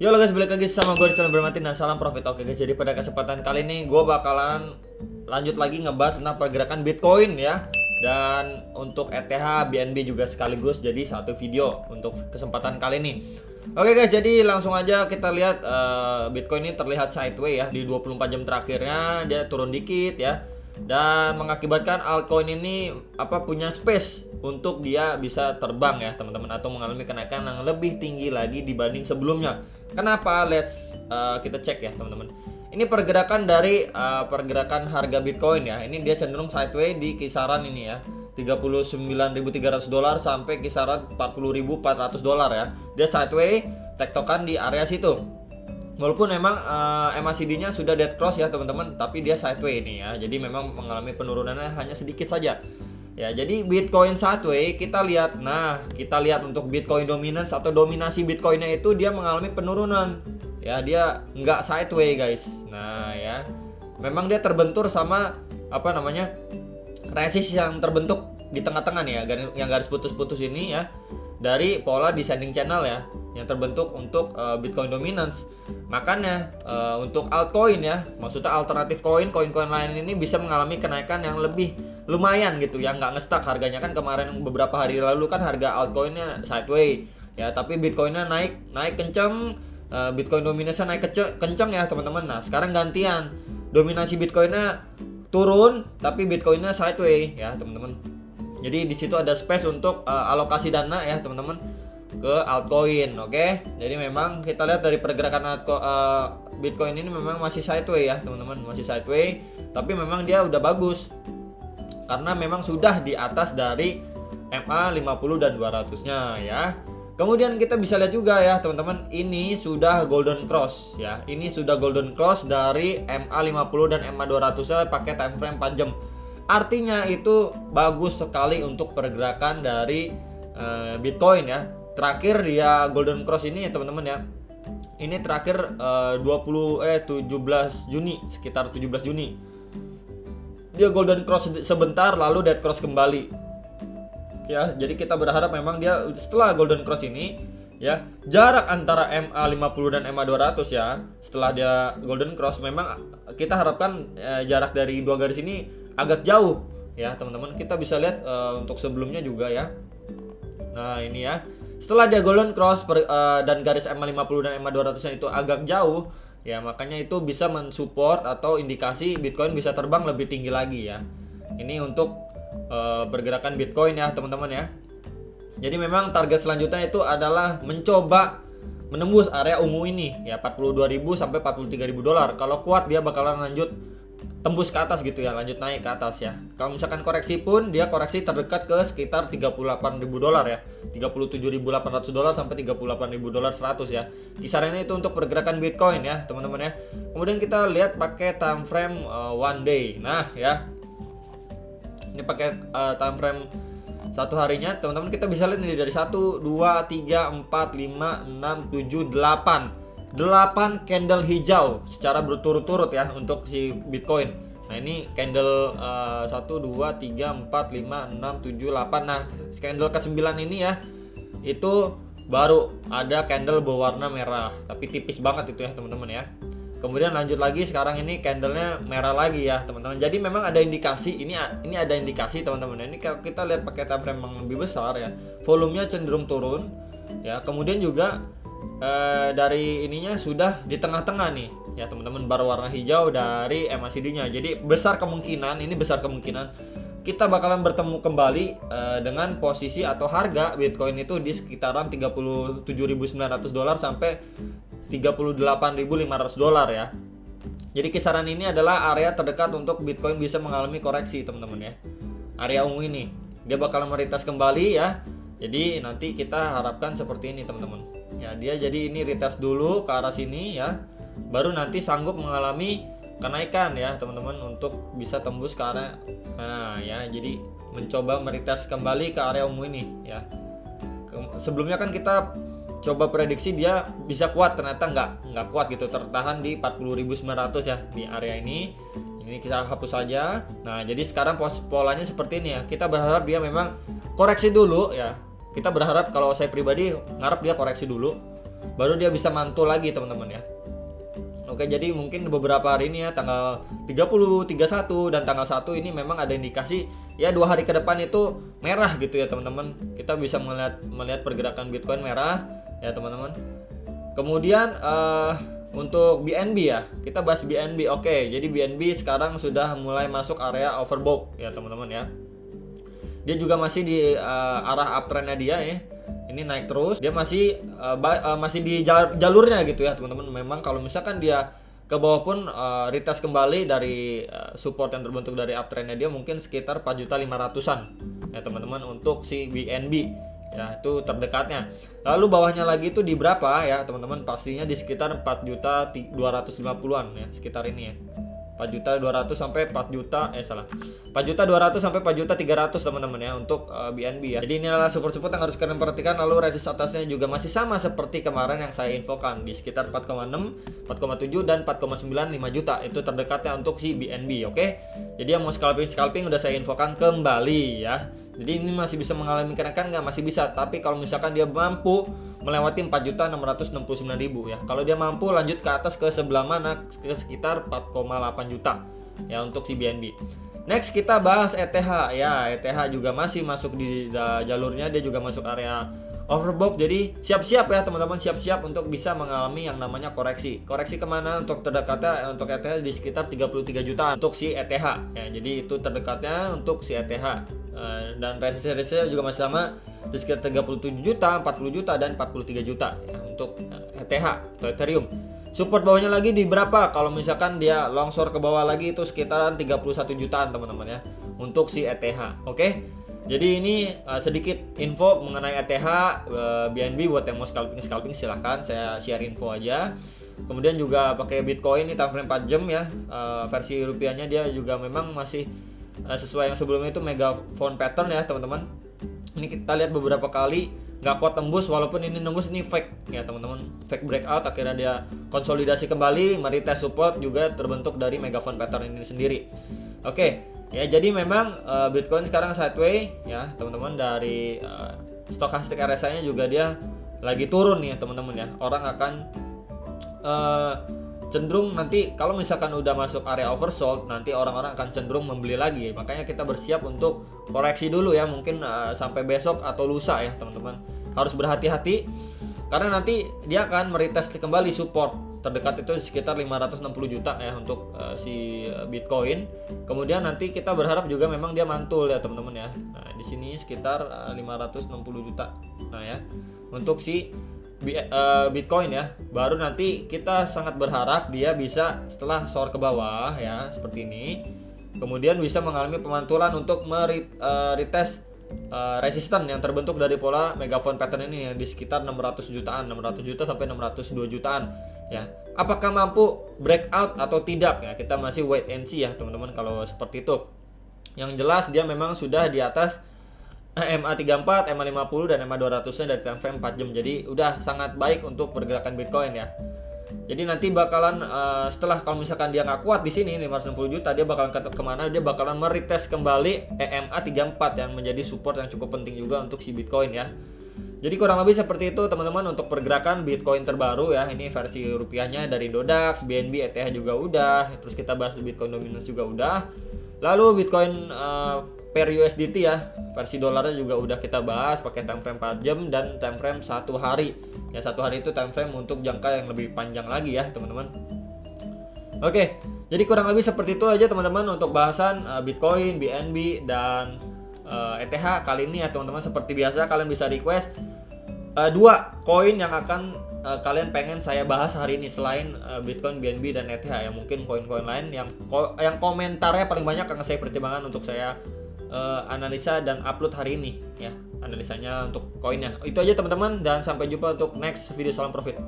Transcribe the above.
Yo lo guys, balik lagi sama gue di channel Bermati. Nah, salam profit. Oke guys, jadi pada kesempatan kali ini gue bakalan lanjut lagi ngebahas tentang pergerakan Bitcoin ya. Dan untuk ETH, BNB juga sekaligus jadi satu video untuk kesempatan kali ini. Oke guys, jadi langsung aja kita lihat Bitcoin ini terlihat sideways ya. Di 24 jam terakhirnya dia turun dikit ya. Dan mengakibatkan altcoin ini punya space untuk dia bisa terbang ya teman-teman, atau mengalami kenaikan yang lebih tinggi lagi dibanding sebelumnya. Kenapa? Kita cek ya teman-teman. Ini pergerakan dari pergerakan harga Bitcoin ya. Ini dia cenderung sideways di kisaran ini ya, $39.300 sampai kisaran $40.400 ya. Dia sideways tektokan di area situ. Walaupun memang MACD-nya sudah dead cross ya teman-teman, tapi dia sideways ini ya. Jadi memang mengalami penurunannya hanya sedikit saja. Ya, jadi Bitcoin sideways kita lihat. Nah, kita lihat untuk Bitcoin dominance atau dominasi Bitcoinnya itu dia mengalami penurunan. Ya, dia nggak sideways guys. Nah, ya. Memang dia terbentur sama resist yang terbentuk di tengah-tengah nih ya, yang garis putus-putus ini ya. Dari pola descending channel ya, yang terbentuk untuk Bitcoin dominance. Makanya untuk altcoin ya, maksudnya alternatif koin-koin lain ini bisa mengalami kenaikan yang lebih lumayan gitu ya, nggak ngestak harganya. Kan kemarin beberapa hari lalu kan harga altcoinnya sideways ya, tapi Bitcoinnya naik kenceng, Bitcoin dominasinya naik kenceng ya teman-teman. Nah, sekarang gantian, dominasi Bitcoinnya turun tapi Bitcoinnya sideways ya teman-teman. Jadi di situ ada space untuk alokasi dana ya teman-teman ke altcoin, oke? Jadi memang kita lihat dari pergerakan Bitcoin ini memang masih sideways ya teman-teman, masih sideways, tapi memang dia udah bagus karena memang sudah di atas dari MA 50 dan 200-nya ya. Kemudian kita bisa lihat juga ya teman-teman, ini sudah golden cross ya. Ini sudah golden cross dari MA 50 dan MA 200-nya pakai time frame 4 jam. Artinya itu bagus sekali untuk pergerakan dari Bitcoin ya. Terakhir dia golden cross ini ya teman-teman ya. Ini terakhir 17 Juni, sekitar 17 Juni. Dia golden cross sebentar lalu dead cross kembali. Ya, jadi kita berharap memang dia setelah golden cross ini ya, jarak antara MA 50 dan MA 200 ya, setelah dia golden cross memang kita harapkan jarak dari dua garis ini agak jauh ya teman-teman. Kita bisa lihat untuk sebelumnya juga ya. Nah, ini ya, setelah dia golden cross dan garis MA 50 dan MA 200-nya itu agak jauh ya, makanya itu bisa mensupport atau indikasi Bitcoin bisa terbang lebih tinggi lagi ya. Ini untuk pergerakan Bitcoin ya teman-teman ya. Jadi memang target selanjutnya itu adalah mencoba menembus area ungu ini ya, $42.000 sampai $43.000. Kalau kuat dia bakalan lanjut tembus ke atas gitu ya, lanjut naik ke atas ya. Kalau misalkan koreksi pun dia koreksi terdekat ke sekitar $38.000 ya, $37.800 sampai $38.000 100 ya. Kisarannya itu untuk pergerakan Bitcoin ya teman-teman ya. Kemudian kita lihat pakai time frame one day. Nah ya, ini pakai time frame satu harinya teman-teman. Kita bisa lihat ini dari 1, 2, 3, 4, 5, 6, 7, 8 candle hijau secara berturut-turut ya untuk si Bitcoin. Nah, ini candle 1, 2, 3, 4, 5, 6, 7, 8. Nah, candle ke-9 ini ya, itu baru ada candle berwarna merah, tapi tipis banget itu ya teman-teman ya. Kemudian lanjut lagi, sekarang ini candlenya merah lagi ya teman-teman. Jadi memang ada indikasi, ini ada indikasi teman-teman. Ini kalau kita lihat pakai time frame yang lebih besar ya, volumenya cenderung turun ya. Kemudian juga dari ininya sudah di tengah-tengah nih ya teman-teman, bar warna hijau dari MACD-nya. Jadi besar kemungkinan kita bakalan bertemu kembali dengan posisi atau harga Bitcoin itu di sekitaran $37.900 sampai $38.500 ya. Jadi kisaran ini adalah area terdekat untuk Bitcoin bisa mengalami koreksi teman-teman ya. Area ungu ini dia bakalan meretest kembali ya. Jadi nanti kita harapkan seperti ini teman-teman. Ya, dia jadi ini retest dulu ke arah sini ya. Baru nanti sanggup mengalami kenaikan ya teman-teman untuk bisa tembus ke area. Nah, ya, jadi mencoba meretest kembali ke area ungu ini ya. Sebelumnya kan kita coba prediksi dia bisa kuat, ternyata nggak kuat gitu, tertahan di 40.900 ya di area ini. Ini kita hapus saja. Nah, jadi sekarang polanya seperti ini ya. Kita berharap dia memang koreksi dulu ya. Kita berharap, kalau saya pribadi ngarep dia koreksi dulu. baru dia bisa mantul lagi teman-teman ya. Oke, jadi mungkin beberapa hari ini ya, tanggal 30, 31 dan tanggal 1 ini memang ada indikasi ya 2 hari ke depan itu merah gitu ya teman-teman. Kita bisa melihat pergerakan Bitcoin merah ya teman-teman. Kemudian untuk BNB ya, kita bahas BNB. Oke, jadi BNB sekarang sudah mulai masuk area overbought ya teman-teman ya. Dia juga masih di arah uptrendnya dia ya. Ini naik terus, dia masih di jalurnya gitu ya teman-teman. Memang kalau misalkan dia ke bawah pun retest kembali dari support yang terbentuk dari uptrendnya dia mungkin sekitar 4.500-an ya teman-teman untuk si BNB ya, itu terdekatnya. Lalu bawahnya lagi itu di berapa ya teman-teman? Pastinya di sekitar 4.250-an ya, sekitar ini ya. 4.200 sampai 4.200 sampai 4.300 teman-teman ya untuk BNB ya. Jadi ini adalah support-support yang harus kalian perhatikan. Lalu resist atasnya juga masih sama seperti kemarin yang saya infokan di sekitar 4,6, 4,7 dan 4,95 juta. Itu terdekatnya untuk si BNB, oke? Jadi yang mau scalping udah saya infokan kembali ya. Jadi ini masih bisa mengalami kenaikan nggak? Masih bisa, tapi kalau misalkan dia mampu melewati 4.669.000 ya. Kalau dia mampu lanjut ke atas ke sebelah mana? Ke sekitar 4,8 juta ya untuk si BNB. Next kita bahas ETH ya. ETH juga masih masuk di jalurnya, dia juga masuk area overbought. Jadi siap-siap ya teman-teman, siap-siap untuk bisa mengalami yang namanya koreksi. Koreksi kemana? Untuk terdekatnya untuk ETH di sekitar 33 jutaan untuk si ETH ya. Jadi itu terdekatnya untuk si ETH. Dan resistnya juga masih sama di sekitar 37 juta, 40 juta dan 43 juta ya, untuk ETH atau Ethereum. Support bawahnya lagi di berapa? Kalau misalkan dia longsor ke bawah lagi itu sekitaran 31 jutaan teman-teman ya untuk si ETH. Oke. Jadi ini sedikit info mengenai ETH, BNB. Buat yang mau scalping silahkan, saya share info aja. Kemudian juga pakai Bitcoin ini time frame 4 jam ya. Versi rupiahnya dia juga memang masih sesuai yang sebelumnya itu megaphone pattern ya teman-teman. Ini kita lihat beberapa kali nggak kuat tembus, walaupun ini nembus, ini fake ya teman-teman, fake breakout. Akhirnya dia konsolidasi kembali, meretest support juga terbentuk dari megaphone pattern ini sendiri. Oke ya, jadi memang Bitcoin sekarang sideway ya teman-teman. Dari stochastic RSI-nya juga dia lagi turun ya teman-teman ya. Orang akan cenderung nanti kalau misalkan udah masuk area oversold, nanti orang-orang akan cenderung membeli lagi. Makanya kita bersiap untuk koreksi dulu ya, mungkin sampai besok atau lusa ya teman-teman. Harus berhati-hati karena nanti dia akan meretest kembali support terdekat itu sekitar 560 juta ya untuk si Bitcoin. Kemudian nanti kita berharap juga memang dia mantul ya teman-teman ya. Nah, di sini sekitar 560 juta. Nah ya, untuk si Bitcoin ya, baru nanti kita sangat berharap dia bisa setelah soar ke bawah ya seperti ini, kemudian bisa mengalami pemantulan untuk retest resisten yang terbentuk dari pola megaphone pattern ini yang di sekitar 600 jutaan, 600 juta sampai 602 jutaan ya. Apakah mampu breakout atau tidak ya, kita masih wait and see ya teman-teman kalau seperti itu. Yang jelas dia memang sudah di atas MA34, MA50 dan MA200-nya dari time frame 4 jam. Jadi udah sangat baik untuk pergerakan Bitcoin ya. Jadi nanti bakalan setelah kalau misalkan dia nggak kuat di sini 560 juta, dia bakalan kemana? Dia bakalan meretest kembali EMA34 yang menjadi support yang cukup penting juga untuk si Bitcoin ya. Jadi kurang lebih seperti itu teman-teman untuk pergerakan Bitcoin terbaru ya. Ini versi rupiahnya dari Dodax, BNB, ETH juga udah. Terus kita bahas Bitcoin dominance juga udah. Lalu Bitcoin per USDT ya, versi dolarnya juga udah kita bahas pakai time frame 4 jam dan time frame 1 hari. Ya 1 hari itu time frame untuk jangka yang lebih panjang lagi ya teman-teman. Oke, jadi kurang lebih seperti itu aja teman-teman untuk bahasan Bitcoin, BNB dan ETH kali ini ya teman-teman. Seperti biasa kalian bisa request 2 koin yang akan kalian pengen saya bahas hari ini selain Bitcoin, BNB dan ETH ya. Mungkin koin-koin lain yang komentarnya paling banyak karena saya pertimbangan untuk saya analisa dan upload hari ini ya, analisanya untuk koinnya. Itu aja teman-teman dan sampai jumpa untuk next video. Salam profit.